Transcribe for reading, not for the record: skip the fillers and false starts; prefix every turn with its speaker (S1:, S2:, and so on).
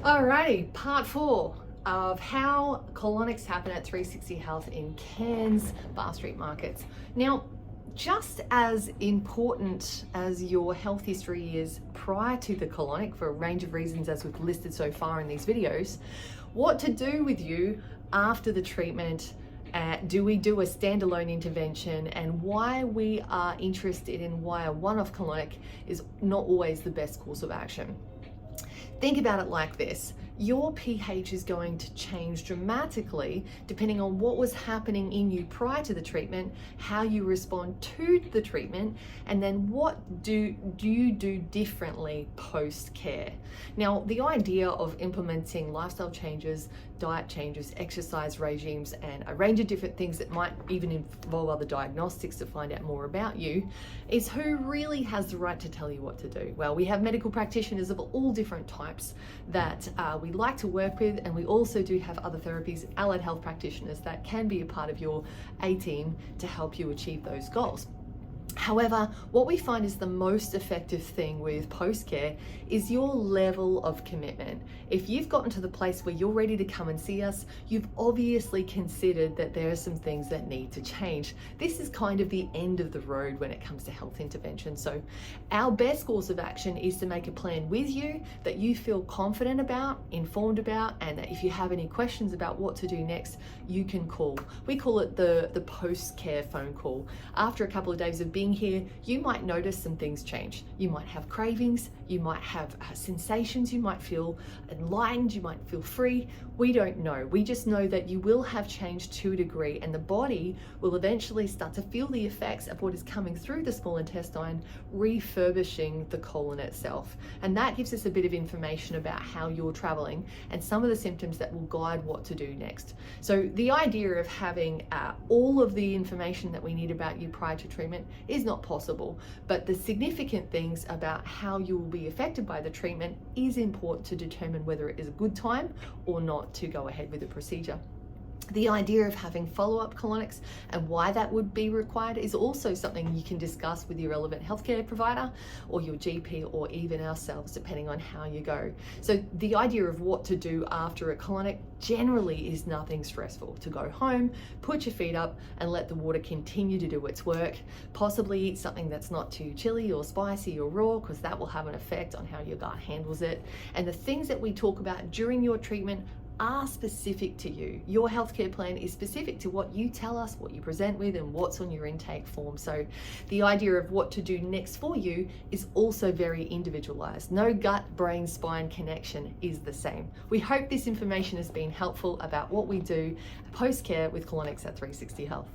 S1: Alrighty, part 4 of how colonics happen at 360 Health in Cairns Bar Street markets. Now, just as important as your health history is prior to the colonic, for a range of reasons as we've listed so far in these videos, what to do with you after the treatment, do we do a standalone intervention, and why we are interested in why a one-off colonic is not always the best course of action. Think about it like this. Your pH is going to change dramatically depending on what was happening in you prior to the treatment, how you respond to the treatment, and then what do you do differently post-care. Now, the idea of implementing lifestyle changes, diet changes, exercise regimes, and a range of different things that might even involve other diagnostics to find out more about you is who really has the right to tell you what to do. Well, we have medical practitioners of all different types that we like to work with, and we also do have other therapies, allied health practitioners that can be a part of your A-team to help you achieve those goals. However, what we find is the most effective thing with post-care is your level of commitment. If you've gotten to the place where you're ready to come and see us, you've obviously considered that there are some things that need to change. This is kind of the end of the road when it comes to health intervention. So our best course of action is to make a plan with you that you feel confident about, informed about, and that if you have any questions about what to do next, you can call. We call it the post-care phone call. After a couple of days of being here, you might notice some things change. You might have cravings, you might have sensations, you might feel enlightened, you might feel free. We don't know. We just know that you will have changed to a degree, and the body will eventually start to feel the effects of what is coming through the small intestine, refurbishing the colon itself. And that gives us a bit of information about how you're traveling and some of the symptoms that will guide what to do next. So the idea of having all of the information that we need about you prior to treatment is not possible, but the significant things about how you will be affected by the treatment is important to determine whether it is a good time or not to go ahead with the procedure. The idea of having follow-up colonics and why that would be required is also something you can discuss with your relevant healthcare provider or your GP or even ourselves, depending on how you go. So the idea of what to do after a colonic generally is nothing stressful. To go home, put your feet up and let the water continue to do its work. Possibly eat something that's not too chilly or spicy or raw, because that will have an effect on how your gut handles it. And the things that we talk about during your treatment are specific to you. Your healthcare plan is specific to what you tell us, what you present with, and what's on your intake form. So the idea of what to do next for you is also very individualized. No gut, brain, spine connection is the same. We hope this information has been helpful about what we do post-care with Colonics at 360 Health.